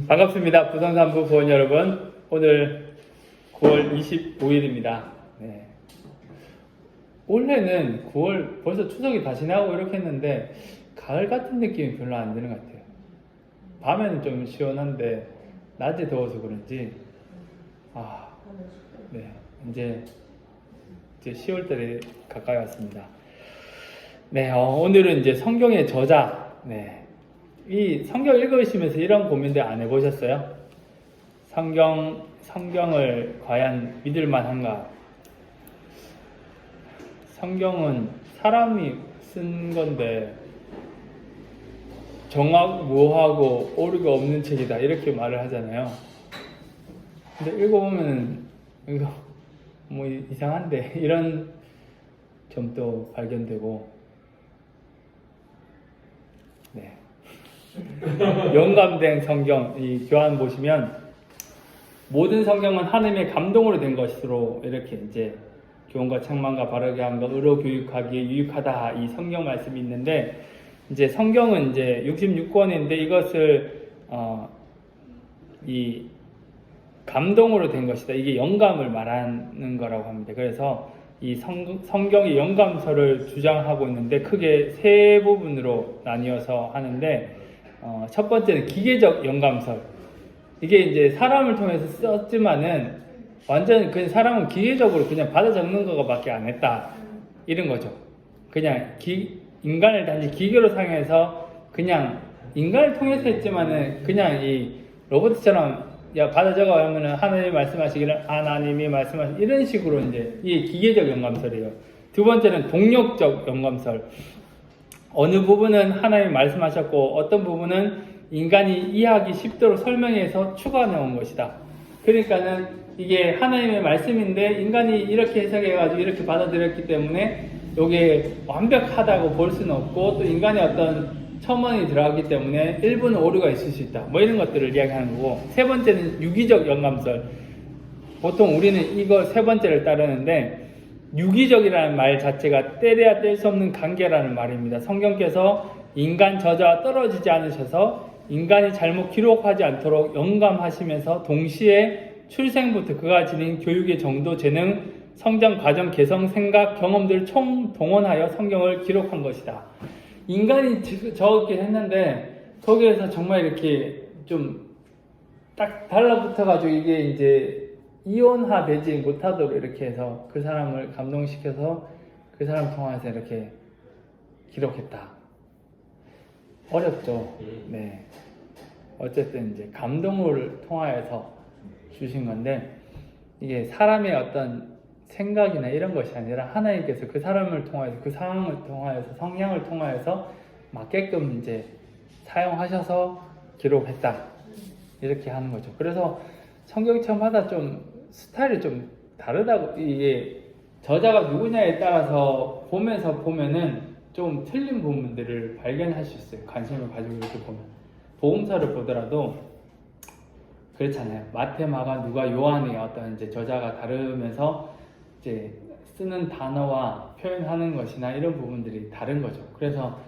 반갑습니다. 부성산부 부원 여러분. 오늘 9월 25일입니다. 네. 올해는 9월 벌써 추석이 다 지나고 이렇게 했는데 가을 같은 느낌이 별로 안 드는 것 같아요. 밤에는 좀 시원한데 낮에 더워서 그런지 네, 이제 10월달에 가까이 왔습니다. 네, 오늘은 이제 성경의 저자, 이 성경 읽으시면서 이런 고민들 안 해보셨어요? 성경을 과연 믿을 만한가? 성경은 사람이 쓴 건데 정확무하고 오류가 없는 책이다 이렇게 말을 하잖아요. 근데 읽어보면 이거 뭐 이상한데 이런 점도 발견되고, 네. 영감된 성경, 이 교환 보시면 모든 성경은 하나님의 감동으로 된 것으로 이렇게 이제 교훈과 책망과 바르게 함과 의로 교육하기에 유익하다 이 성경 말씀이 있는데, 이제 성경은 이제 66권인데 이것을 이 감동으로 된 것이다. 이게 영감을 말하는 거라고 합니다. 그래서 이 성경의 영감서를 주장하고 있는데 크게 세 부분으로 나뉘어서 하는데, 첫 번째는 기계적 영감설. 이게 이제 사람을 통해서 썼지만은 완전 그 사람은 기계적으로 그냥 받아 적는 거밖에 안 했다 이런 거죠. 그냥 인간을 단지 기계로 사용해서 그냥 인간을 통해서 했지만은 그냥 이 로봇처럼 야 받아 적어 하면은 하나님이 말씀하시기를 하나님이 말씀하시 이런 식으로 이제 이게 기계적 영감설이에요. 두 번째는 동력적 영감설. 어느 부분은 하나님이 말씀하셨고 어떤 부분은 인간이 이해하기 쉽도록 설명해서 추가 넣은 것이다. 그러니까는 이게 하나님의 말씀인데 인간이 이렇게 해석해가지고 이렇게 받아들였기 때문에 이게 완벽하다고 볼 수는 없고 또 인간의 어떤 첨언이 들어가기 때문에 일부는 오류가 있을 수 있다. 뭐 이런 것들을 이야기하는 거고, 세 번째는 유기적 영감설. 보통 우리는 이거 세 번째를 따르는데 유기적이라는 말 자체가 떼려야 뗄 수 없는 관계라는 말입니다. 성경께서 인간 저자와 떨어지지 않으셔서 인간이 잘못 기록하지 않도록 영감하시면서 동시에 출생부터 그가 지닌 교육의 정도, 재능, 성장 과정, 개성, 생각, 경험들을 총동원하여 성경을 기록한 것이다. 인간이 적었긴 했는데 거기에서 정말 이렇게 좀 딱 달라붙어가지고 이게 이제 이온화되지 못하도록 이렇게 해서 그 사람을 감동시켜서 그 사람 통해서 이렇게 기록했다. 어렵죠. 네. 어쨌든 이제 감동을 통하여서 주신 건데 이게 사람의 어떤 생각이나 이런 것이 아니라 하나님께서 그 사람을 통하여서 그 상황을 통하여서 성향을 통하여서 맞게끔 이제 사용하셔서 기록했다. 이렇게 하는 거죠. 그래서 성경책마다 좀 스타일이 좀 다르다고, 이게 저자가 누구냐에 따라서 보면은 좀 틀린 부분들을 발견할 수 있어요. 관심을 가지고 이렇게 보면. 복음서를 보더라도 그렇잖아요. 마태, 마가, 누가, 요한의 어떤 이제 저자가 다르면서 이제 쓰는 단어와 표현하는 것이나 이런 부분들이 다른 거죠. 그래서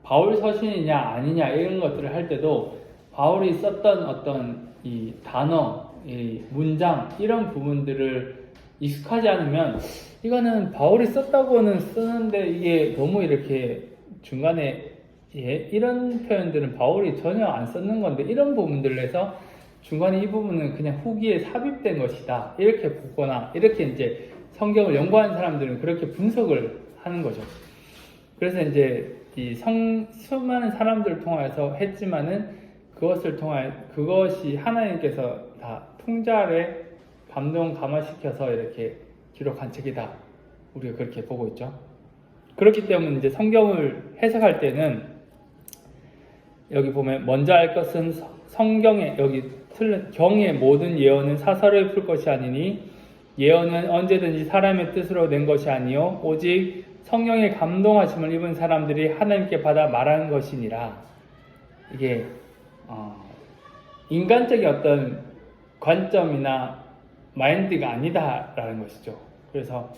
바울 서신이냐 아니냐 이런 것들을 할 때도 바울이 썼던 어떤 이 단어, 이 문장 이런 부분들을 익숙하지 않으면 이거는 바울이 썼다고는 쓰는데 이게 너무 이렇게 중간에 이런 표현들은 바울이 전혀 안 썼는 건데 이런 부분들을 해서 중간에 이 부분은 그냥 후기에 삽입된 것이다 이렇게 보거나, 이렇게 이제 성경을 연구하는 사람들은 그렇게 분석을 하는 거죠. 그래서 이제 이 수많은 사람들을 통해서 했지만은 그것이 하나님께서 다 통찰에 감동시켜서 이렇게 기록한 책이다. 우리가 그렇게 보고 있죠. 그렇기 때문에 이제 성경을 해석할 때는 여기 보면 먼저 알 것은 성경의 여기 경의 모든 예언은 사설에 풀 것이 아니니 예언은 언제든지 사람의 뜻으로 낸 것이 아니요 오직 성령의 감동하심을 입은 사람들이 하나님께 받아 말하는 것이니라. 이게 인간적인 어떤 관점이나 마인드가 아니다라는 것이죠. 그래서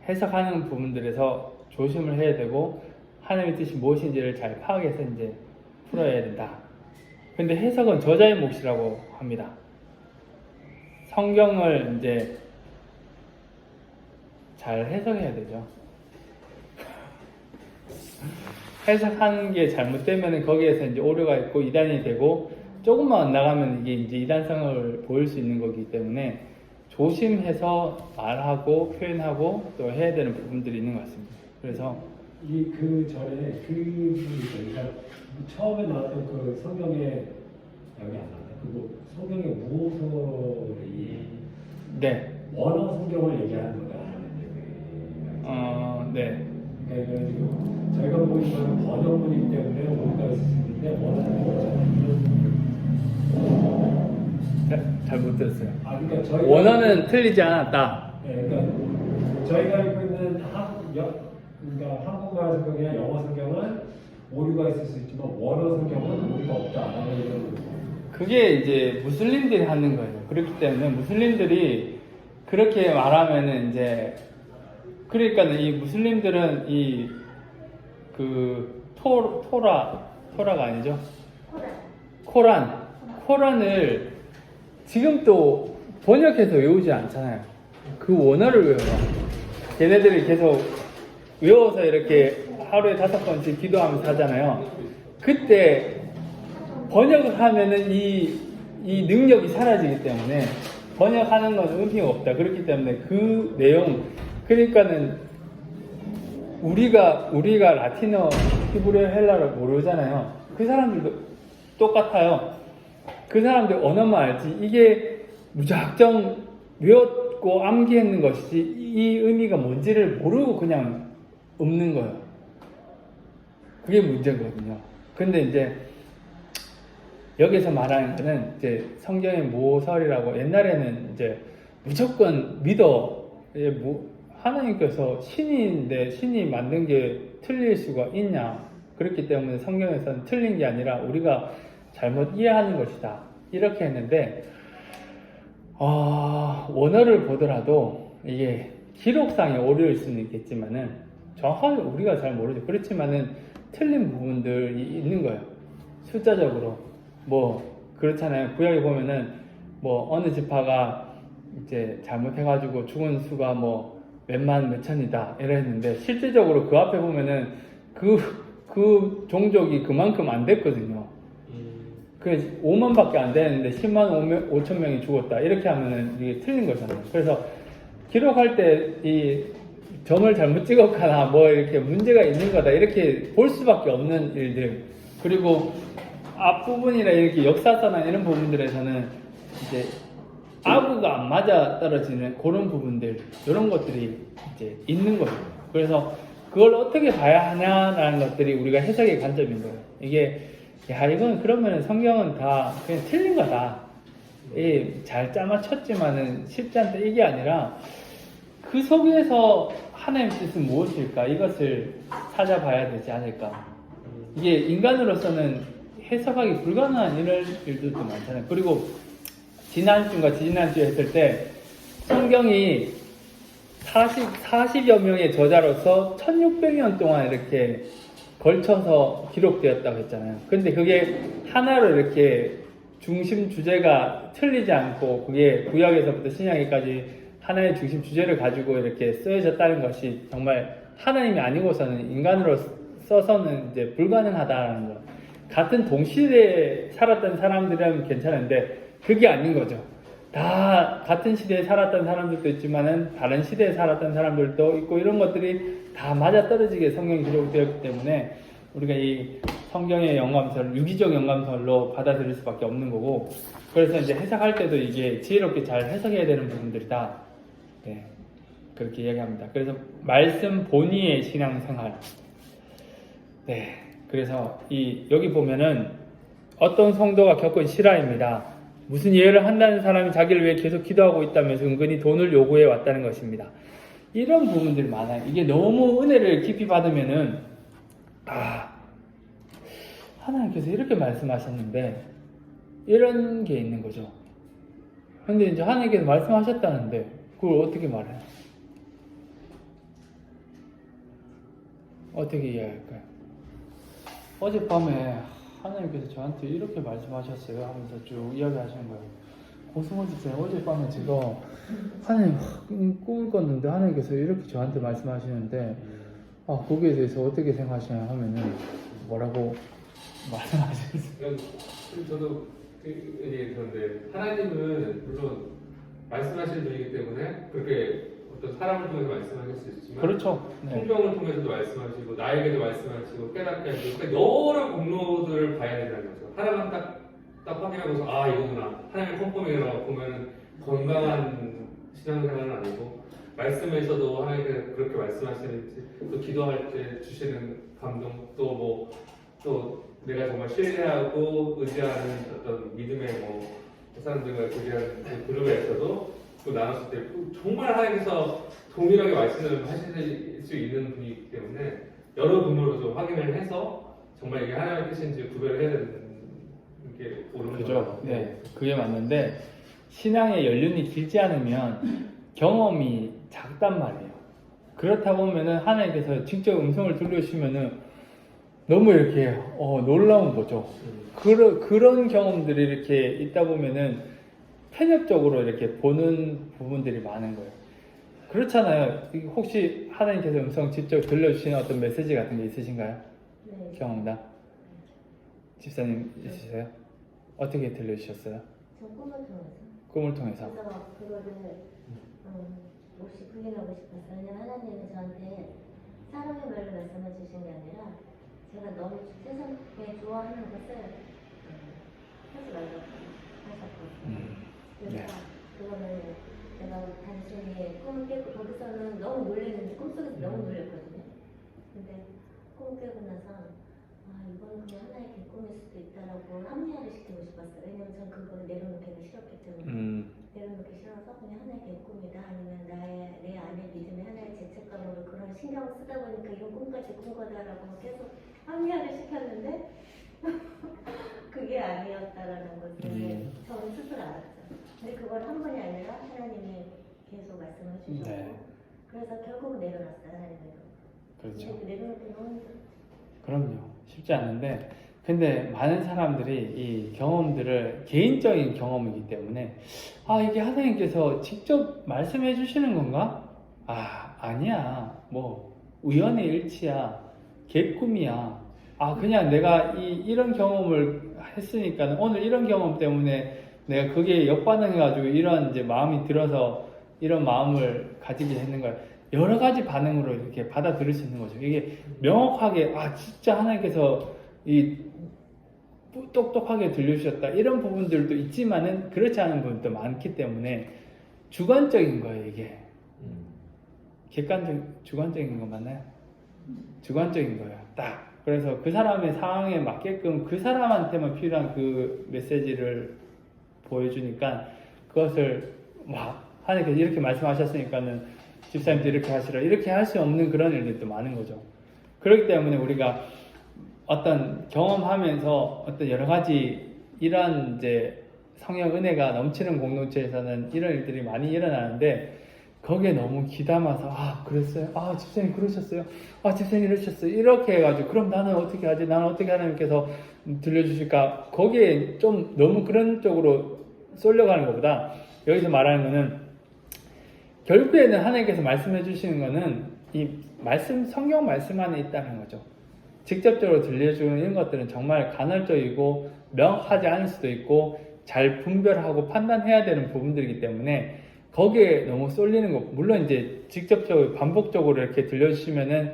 해석하는 부분들에서 조심을 해야 되고 하나님의 뜻이 무엇인지를 잘 파악해서 이제 풀어야 된다. 근데 해석은 저자의 몫이라고 합니다. 성경을 이제 잘 해석해야 되죠. 해석하는 게 잘못되면 거기에서 이제 오류가 있고 이단이 되고 조금만 나가면 이게 이제 이단성을 보일 수 있는 거기 때문에 조심해서 말하고 표현하고 또 해야 되는 부분들이 있는 것 같습니다. 그래서 그 전에 그러니까 처음에 나왔던 그 성경의 여기 안 나왔다. 그거 성경의 무호설이 네. 원어 성경을 얘기하는 거다. 네. 그러니까 지금 저희가 보고 있는 번역문이기 때문에 오류가 있을 수 있는데 원어 성경은 잘 못 들었어요. 그러니까 저희가 원어는 틀리지 않았다. 네, 그러니까 저희가 알고 있는 그러니까 한국말 성경이나 영어 성경은 오류가 있을 수 있지만 원어 성경은 오류가 없다라는 이런 그게 이제 무슬림들이 하는 거예요. 그렇기 때문에 무슬림들이 그렇게 말하면은 이제 그러니까는 이 무슬림들은 이 그 토라가 아니죠? 코란을 지금 또 번역해서 외우지 않잖아요. 그 원어를 외워요. 걔네들이 계속 외워서 이렇게 하루에 5번씩 기도하면서 하잖아요. 그때 번역을 하면은 이 능력이 사라지기 때문에 번역하는 건 의미가 없다. 그렇기 때문에 그 내용, 그러니까는 우리가 라틴어, 히브리어, 헬라를 모르잖아요. 그 사람들도 똑같아요. 그 사람들 언어만 알지 이게 무작정 외웠고 암기했는 것이지 이 의미가 뭔지를 모르고 그냥 없는 거예요. 그게 문제거든요. 근데 이제 여기서 말하는 거는 이제 성경의 모설이라고 옛날에는 이제 무조건 하나님께서 신인데 신이 만든 게 틀릴 수가 있냐. 그렇기 때문에 성경에서는 틀린 게 아니라 우리가 잘못 이해하는 것이다. 이렇게 했는데 원어를 보더라도 이게 기록상의 오류일 수는 있겠지만은 정확하게 우리가 잘 모르죠. 그렇지만은 틀린 부분들이 있는 거예요. 숫자적으로 그렇잖아요. 구약에 보면은 어느 지파가 이제 잘못해가지고 죽은 수가 몇만 몇천이다 이랬는데 실질적으로 그 앞에 보면은 그 종족이 그만큼 안 됐거든요. 그 5만밖에 안 되는데 10만 5천 명이 죽었다 이렇게 하면은 이게 틀린 거잖아요. 그래서 기록할 때 이 점을 잘못 찍었거나 이렇게 문제가 있는 거다 이렇게 볼 수밖에 없는 일들. 그리고 앞부분이나 이렇게 역사서나 이런 부분들에서는 이제 아구가 안 맞아 떨어지는 그런 부분들, 이런 것들이 이제 있는 거예요. 그래서 그걸 어떻게 봐야 하냐라는 것들이 우리가 해석의 관점인 거예요. 이건 그러면 성경은 다 그냥 틀린 거다. 잘 짜맞췄지만은 쉽지 않다. 이게 아니라 그 속에서 하나님의 뜻은 무엇일까? 이것을 찾아봐야 되지 않을까? 이게 인간으로서는 해석하기 불가능한 이런 일들도 많잖아요. 그리고 지난주인가 지난주에 했을 때 성경이 40여 명의 저자로서 1600년 동안 이렇게 걸쳐서 기록되었다고 했잖아요. 근데 그게 하나로 이렇게 중심 주제가 틀리지 않고 그게 구약에서부터 신약에까지 하나의 중심 주제를 가지고 이렇게 쓰여졌다는 것이 정말 하나님이 아니고서는 인간으로 써서는 이제 불가능하다는 것. 같은 동시대에 살았던 사람들은 괜찮은데 그게 아닌 거죠. 다 같은 시대에 살았던 사람들도 있지만은 다른 시대에 살았던 사람들도 있고 이런 것들이 다 맞아떨어지게 성경이 기록되었기 때문에 우리가 이 성경의 영감설을 유기적 영감설로 받아들일 수밖에 없는 거고, 그래서 이제 해석할 때도 이게 지혜롭게 잘 해석해야 되는 부분들이다. 네, 그렇게 이야기합니다. 그래서 말씀 본위의 신앙생활. 네, 그래서 여기 보면은 어떤 성도가 겪은 실화입니다. 무슨 예를 한다는 사람이 자기를 위해 계속 기도하고 있다면서 은근히 돈을 요구해 왔다는 것입니다. 이런 부분들이 많아요. 이게 너무 은혜를 깊이 받으면은 하나님께서 이렇게 말씀하셨는데 이런 게 있는 거죠. 근데 이제 하나님께서 말씀하셨다는데 그걸 어떻게 말해요? 어떻게 이해할까요? 어젯밤에 하나님께서 저한테 이렇게 말씀하셨어요 하면서 쭉 이야기하시는 거예요. 고승호 집사님 어젯밤에 제가 하나님 꿈을 꿨는데 하나님께서 이렇게 저한테 말씀하시는데 거기에 대해서 어떻게 생각하시냐 하면은 뭐라고 말씀하셨어요? 저도 그런데 하나님은 물론 말씀하시는 분이기 때문에 그렇게 어떤 사람을 통해서 말씀하실 수 있지만 그렇죠. 네. 성경을 통해서도 말씀하시고 나에게도 말씀하시고 깨닫게 하시고 그러니까 여러 공로들을 봐야 된다는 거죠. 하나만 딱 확인하고서 이거구나 하나님의 컨펌이라고 보면 건강한 신앙생활은 아니고 말씀에서도 하나님께서 그렇게 말씀하시는지 또 기도할 때 주시는 감동 또 내가 정말 신뢰하고 의지하는 어떤 믿음의 사람들과 의지하는 그 그룹에서도 또 나눴을 때 정말 하나님께서 동일하게 말씀을 하실 수 있는 분이기 때문에 여러 분으로 좀 확인을 해서 정말 이게 하나님의 뜻인지 구별을 해야 되는 게 옳은 그죠. 거죠. 네, 그게 맞는데 신앙의 연륜이 길지 않으면 경험이 작단 말이에요. 그렇다 보면은 하나님께서 직접 음성을 들려주시면은 너무 이렇게 놀라운 거죠. 그런 경험들이 이렇게 있다 보면은 편협적으로 이렇게 보는 부분들이 많은 거예요. 그렇잖아요. 혹시 하나님께서 음성 직접 들려주시는 어떤 메시지 같은 게 있으신가요? 네. 경험담? 집사님 있으세요? 어떻게 들려주셨어요? 저 꿈을 통해서. 꿈을 통해서. 그래서 그거를 혹시 부인하고 싶었어요. 왜냐면 하나님은 저한테 사람의 말로 말씀해 주신 게 아니라 제가 너무 세상에 좋아하는 것을 하지 말라고 하셨거든요. 그래서 네. 그거는 제가 단순히 꿈을 깨고 거기서는 너무 놀랐는데 꿈속에서 너무 놀랐거든요. 근데 꿈을 깨고 나서 이거는 그냥 하나의 꿈일 수도 있다라고 합리화를 시키고 싶었어요. 왜냐면 전 그거를 내려놓기가 싫었기 때문에 내려놓기 싫어서 그냥 하나의 꿈이다 아니면 내 안에 믿음의 하나의 죄책감으로 그런 신경을 쓰다 보니까 이런 꿈까지 꾼 거다라고 계속 합리화를 시켰는데 그게 아니었다라는 것을 저는 스스로 알았죠. 근데 그걸 한 번이 아니라 하나님이 계속 말씀을 주셨고 그래서 결국은 내려놨어요. 하나님께서. 그렇죠. 근데 내려놓기 너무 힘들었죠. 그럼요. 쉽지 않은데 근데 많은 사람들이 이 경험들을 개인적인 경험이기 때문에 이게 하나님께서 직접 말씀해 주시는 건가? 아니야. 우연의 일치야. 개꿈이야. 그냥 내가 이런 경험을 했으니까 오늘 이런 경험 때문에 내가 그게 역반응해가지고 이런 이제 마음이 들어서 이런 마음을 가지게 했는 거야. 여러 가지 반응으로 이렇게 받아들일 수 있는 거죠. 이게 명확하게 진짜 하나님께서 똑똑하게 들려주셨다 이런 부분들도 있지만은 그렇지 않은 부분도 많기 때문에 주관적인 거예요. 이게 주관적인 거 맞나요? 주관적인 거예요. 딱 그래서 그 사람의 상황에 맞게끔 그 사람한테만 필요한 그 메시지를 보여주니까 그것을 하나님께서 이렇게 말씀하셨으니까는 집사님도 이렇게 하시라 이렇게 할 수 없는 그런 일들도 많은 거죠. 그렇기 때문에 우리가 어떤 경험하면서 어떤 여러 가지 이런 이제 성령 은혜가 넘치는 공동체에서는 이런 일들이 많이 일어나는데 거기에 너무 기담아서 그랬어요? 집사님 그러셨어요? 집사님 이러셨어요? 이렇게 해가지고 그럼 나는 어떻게 하지? 나는 어떻게 하나님께서 들려주실까? 거기에 좀 너무 그런 쪽으로 쏠려가는 것보다 여기서 말하는 거는 결국에는 하나님께서 말씀해 주시는 거는 이 성경 말씀 안에 있다는 거죠. 직접적으로 들려주는 이런 것들은 정말 간헐적이고 명확하지 않을 수도 있고 잘 분별하고 판단해야 되는 부분들이기 때문에 거기에 너무 쏠리는 거 물론 이제 직접적으로 반복적으로 이렇게 들려주시면은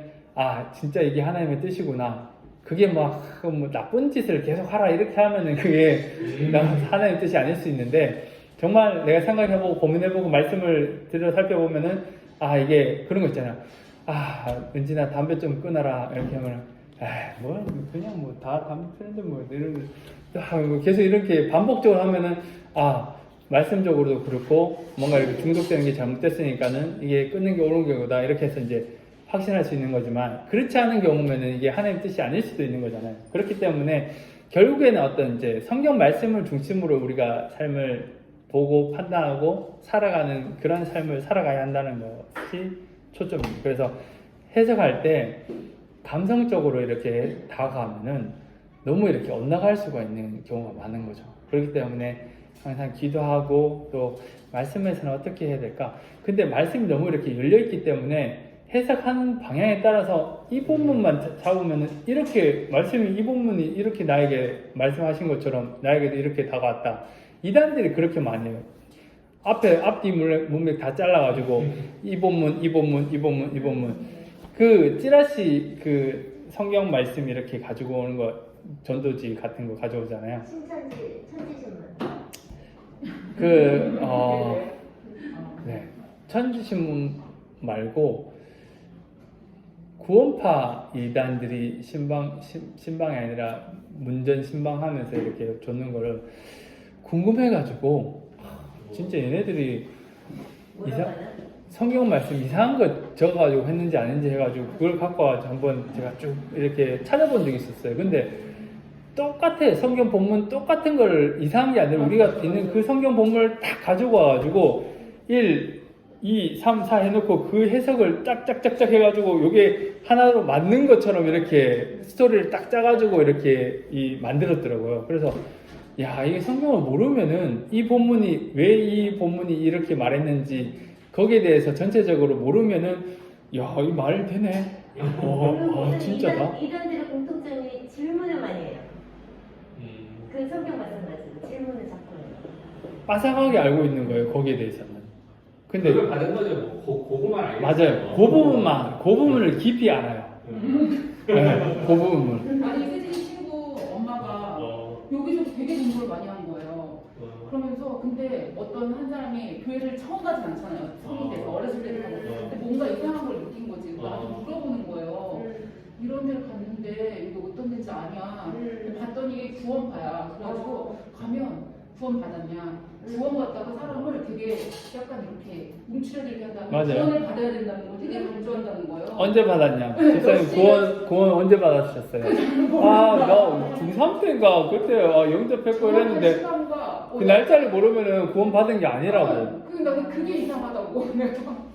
진짜 이게 하나님의 뜻이구나. 그게 나쁜 짓을 계속 하라 이렇게 하면은 그게 하나님의 뜻이 아닐 수 있는데 정말 내가 생각해보고 고민해보고 말씀을 들여 살펴보면은 이게 그런 거 있잖아. 은진아 담배 좀 끊어라 이렇게 하면 그냥 다 담배 피는데 이런 계속 이렇게 반복적으로 하면은 말씀적으로도 그렇고 뭔가 이렇게 중독되는 게 잘못됐으니까는 이게 끊는 게 옳은 경우다 이렇게 해서 이제 확신할 수 있는 거지만 그렇지 않은 경우면은 이게 하나님의 뜻이 아닐 수도 있는 거잖아요. 그렇기 때문에 결국에는 어떤 이제 성경 말씀을 중심으로 우리가 삶을 보고 판단하고 살아가는 그런 삶을 살아가야 한다는 것이 초점입니다. 그래서 해석할 때 감성적으로 이렇게 다가가면은 너무 이렇게 엇나갈 수가 있는 경우가 많은 거죠. 그렇기 때문에 항상 기도하고 또 말씀에서는 어떻게 해야 될까? 근데 말씀이 너무 이렇게 열려있기 때문에 해석하는 방향에 따라서 이 본문만 잡으면 이렇게 말씀이 이 본문이 이렇게 나에게 말씀하신 것처럼 나에게도 이렇게 다가왔다. 이단들이 그렇게 많이 해요. 앞뒤 문맥 다 잘라가지고 이 본문 그 찌라시 그 성경 말씀 이렇게 가지고 오는 거 전도지 같은 거 가져오잖아요. 신천지 천지신문. 네. 천지신문 말고 구원파 이단들이 신방이 아니라 문전 신방하면서 이렇게 줬는 거를 궁금해가지고 진짜 얘네들이 성경 말씀 이상한 거 적어가지고 했는지 아닌지 해가지고 그걸 갖고 와서 한번 제가 쭉 이렇게 찾아본 적이 있었어요. 근데 똑같아. 성경 본문 똑같은 걸 이상한 게 아니라 우리가 있는 그 성경 본문을 다 가지고 와가지고 1, 2, 3, 4 해놓고 그 해석을 짝짝짝짝 해가지고 요게 하나로 맞는 것처럼 이렇게 스토리를 딱 짜가지고 이렇게 만들었더라고요. 그래서 야, 이게 성경을 모르면은 이 본문이 왜 이 본문이 이렇게 말했는지 거기에 대해서 전체적으로 모르면은 야, 이 말 되네. 진짜다. 이단들의 공통점이 질문을 많이 해요. 그 성경 말씀 가지고 질문을 자꾸 해요. 빠삭하게 알고 있는 거예요. 거기에 대해서는. 근데 그걸 받은 거죠. 뭐, 그거만 알겠어요. 맞아요. 그 부분을 깊이 알아요. 네, 그 부분을. 아니 세진이 친구 엄마가 여기저기 되게 공부를 많이 한 거예요. 그러면서 근데 어떤 한 사람이 교회를 처음 가진 않잖아요. 성인 돼서 어렸을 때도 가고. 근데 뭔가 이상한 걸 느낀 거지. 나한테 물어보는 거예요. 이런 데를 갔는데 이게 어떤 데인지 아냐. 봤더니 구원파야. 그래가지고 가면 구원 받았냐. 구원 받다가 사람을 되게 약간 이렇게 움츠러들게 한다면 맞아요. 구원을 받아야 된다는 걸 되게 강조한다는 거예요. 언제 받았냐? 집사님 구원 언제 받으셨어요? 나 중3 때인가 그때 영접했고 이랬는데 그 날짜를 모르면은 구원 받은 게 아니라고. 나는 그게 이상하다고.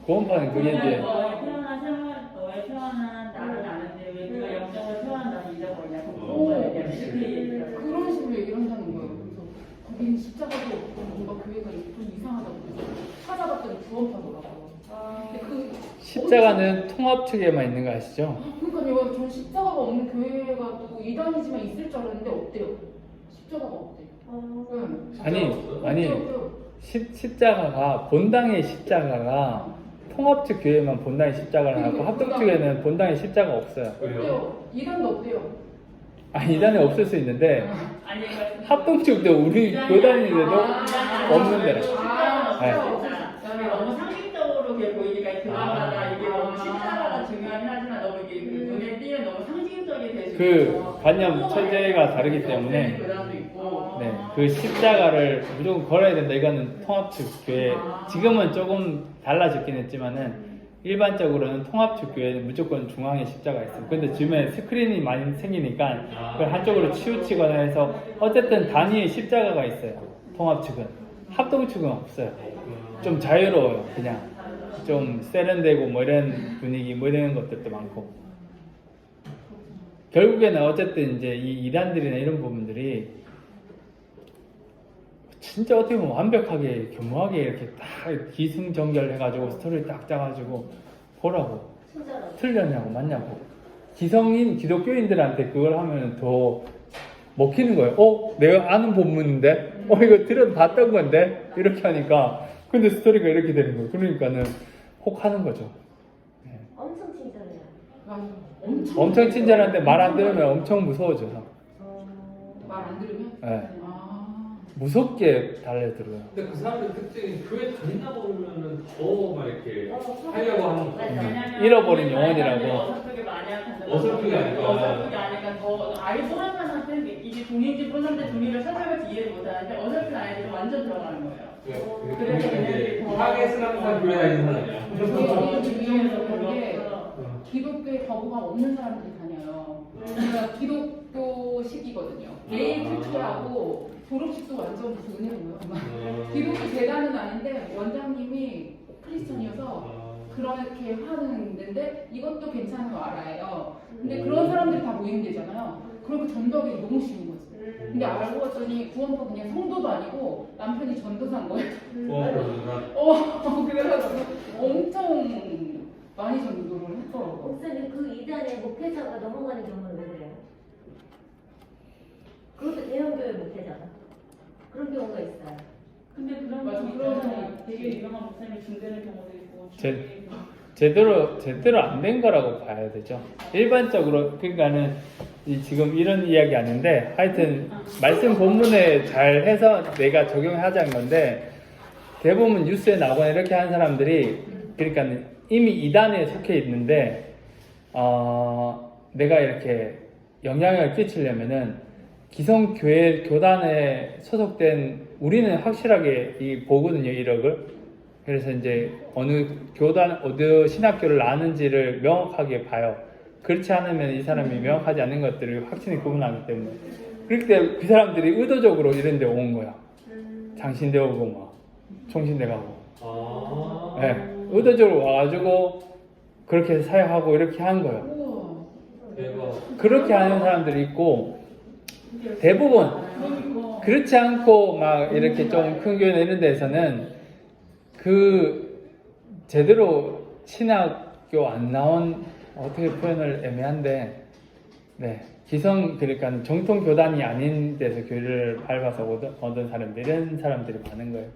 구원 받은 그게 이제 너의 태어난 나는 아는데 왜 네가 영적으로 태어난다는 잊어버리냐? 그런 식으로 얘기를 한다는 거예요. 그래서 거기는 십자가도 없고 뭔가 교회가 좀 이상하다고 그래서 찾아봤더니 구원파더라고요. 근데 그 십자가는 통합 측에만 있는 거 아시죠? 그러니까요. 전 십자가가 없는 교회가 또 이단이지만 있을 줄 알았는데 없대요. 십자가가 없대요. 아니 십자가가 본당의 십자가가 통합 측 교회만 본당의 십자가를 하고 합동 측에는 본당의 십자가 없어요. 없대요. 이단도 없대요. 이단에 없을 수 있는데 합동 측도 우리 교단인데도 없는데. 그다음에 너무 상식적으로 그게 보이니까 드라마나 이게 너무 십자가가 중요하긴 하지만 너무 이게 눈에 띄는 너무 상징적이 될 수 그 관념 체제가 다르기 때문에 네, 그 십자가를 무조건 걸어야 된다. 이거는 통합 측 교회 지금은 조금 달라졌긴 했지만은 일반적으로는 통합 측 교회는 무조건 중앙에 십자가 있어요. 근데 요즘에 스크린이 많이 생기니까 그걸 한쪽으로 치우치거나 해서 어쨌든 단위의 십자가가 있어요. 통합 측은. 합동 측은 없어요. 좀 자유로워요. 그냥 좀 세련되고 뭐 이런 분위기 뭐 이런 것들도 많고. 결국에는 어쨌든 이제 이 이단들이나 이런 부분들이 진짜 어떻게 보면 완벽하게 교묘하게 이렇게 딱 기승전결해가지고 스토리를 딱 짜가지고 보라고. 틀렸냐고 맞냐고. 기성인 기독교인들한테 그걸 하면 더 먹히는 거예요. 내가 아는 본문인데 이거 들어봤던 건데 이렇게 하니까 근데 스토리가 이렇게 되는 거예요. 그러니까는 혹하는 거죠. 네. 엄청 친절해요. 엄청 친절한데 말 안 들으면 엄청 무서워져서. 말 안 들으면? 네. 무섭게 달려들어요. 근데 그 사람들 특징이 교회 다니다 보면은 더 막 이렇게 하려고 하는 거. 잃어버린 영혼이라고. 어설프게 아니까 더 아예 소란한테 이게 종인지 뻔한데 종이를 살살같이 이해를 못하는데 어설픈 아이들은 완전 들어가는 거예요. 그래서 이제 타겟은 항상 교회 다니는 사람이야. 그게 기독교에 거부감 없는 사람들이 다녀요. 그러니까 기독교식이거든요. 매일 투표하고 졸업식도 완전 무슨 은혜로워요. 기독교 재단은 아닌데 원장님이 크리스천이어서 그렇게 하는 데인데 이것도 괜찮은 거 알아요. 근데 그런 사람들이 다 모이면 되잖아요. 그렇게 전도하기 너무 쉬운 거지. 근데 알고 봤더니 구원파 그냥 성도도 아니고 남편이 전도사인 거예요. 그래가지고 엄청 많이 전도를 했더라고. 목사님 그 이단의 목회자가 넘어가는 경우는 왜 그래요? 그것도 대형교회 목회자가 그런 경우가 있어요. 근데 그런 맞아, 거 그런 있잖아요. 되게 유명한 목사님이 중대는 경우도 있고. 제대로 안 된 거라고 봐야 되죠. 일반적으로 그러니까는 지금 이런 이야기 아닌데 하여튼 말씀 본문에 잘 해서 내가 적용하자는 건데 대부분 뉴스에 나오거나 이렇게 하는 사람들이 그러니까 이미 이단에 속해 있는데 내가 이렇게 영향을 끼치려면은 기성교회 교단에 소속된 우리는 확실하게 보거든요, 이력을. 그래서 이제 어느 교단, 어느 신학교를 나왔는지를 명확하게 봐요. 그렇지 않으면 이 사람이 명확하지 않은 것들을 확실히 구분하기 때문에. 그렇기 때문에 그 사람들이 의도적으로 이런 데 온 거야. 장신대 오고 막 총신대 가고. 네, 의도적으로 와가지고 그렇게 사역하고 이렇게 한 거예요. 우와. 대박. 그렇게 하는 사람들이 있고 대부분 그렇지 않고 막 이렇게 좀 큰 교회나 이런 데에서는 그 제대로 신학교 안 나온 어떻게 표현을 애매한데 네 기성 그러니까 정통 교단이 아닌 데서 교회를 밟아서 얻은 사람들 이런 사람들이 많은 거예요.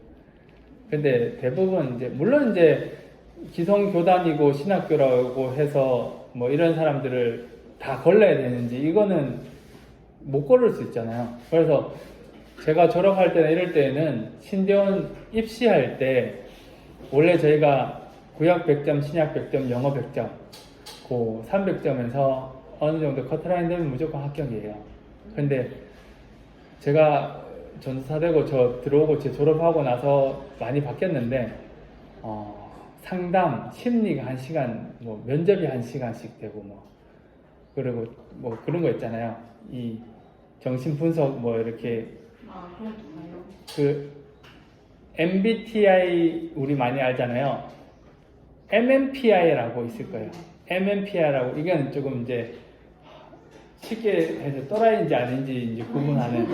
근데 대부분 이제 물론 이제 기성 교단이고 신학교라고 해서 뭐 이런 사람들을 다 걸러야 되는지 이거는 못 걸을 수 있잖아요. 그래서 제가 졸업할 때나 이럴 때는 신대원 입시할 때 원래 저희가 구약 100점, 신약 100점, 영어 100점 그 300점에서 어느 정도 커트라인 되면 무조건 합격이에요. 근데 제가 전도사 되고 저 들어오고 제 졸업하고 나서 많이 바뀌었는데 상담, 심리가 1시간, 뭐 면접이 1시간씩 되고 뭐 그리고 뭐 그런 거 있잖아요. 이 정신 분석 뭐 이렇게 그런 거 있나요? 그 MBTI 우리 많이 알잖아요. MMPI라고 있을 거예요. MMPI라고 이건 조금 이제 쉽게 해서 또라이인지 아닌지 이제 구분하는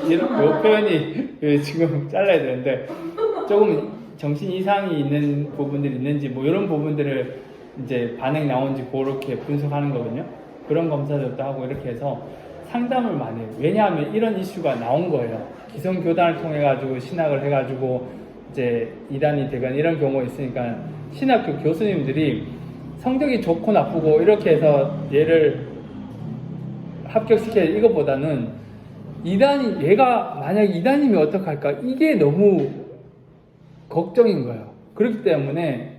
이런 표현이 지금 잘라야 되는데 조금 정신 이상이 있는 부분들이 있는지 뭐 이런 부분들을 이제 반응 나온지 그렇게 분석하는 거거든요. 그런 검사들도 하고 이렇게 해서 상담을 많이 해요. 왜냐하면 이런 이슈가 나온 거예요. 기성교단을 통해 가지고 신학을 해가지고 이제 이단이 되거나 이런 경우가 있으니까 신학교 교수님들이 성적이 좋고 나쁘고 이렇게 해서 얘를 합격시켜야 이것보다는 이단이 얘가 만약 이단이면 어떡할까 이게 너무 걱정인 거예요. 그렇기 때문에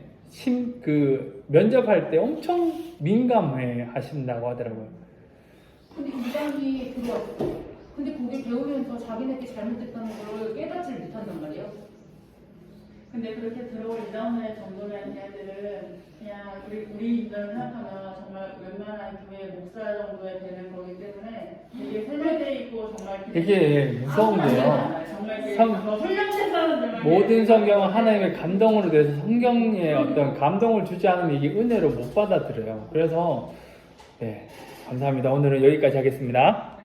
면접할 때 엄청 민감해 하신다고 하더라고요. 근데 이단이 들어왔어. 근데 거기 배우면서 자기네들이 잘못했다는 걸 깨닫지 못한단 말이에요. 근데 그렇게 들어올 이단의 정도면 걔네들은 그냥 우리 입장을 생각하면 정말 웬만한 교회 목사 정도에 되는 거기 때문에 되게 세뇌돼 있고 정말 이게 무서운 게요. 정말 성- 훌륭한 사람들만 모든 성경은 하나님의 감동으로 돼서 성경에 어떤 감동을 주지 않으면 이게 은혜로 못 받아들여요. 그래서 네, 감사합니다. 오늘은 여기까지 하겠습니다.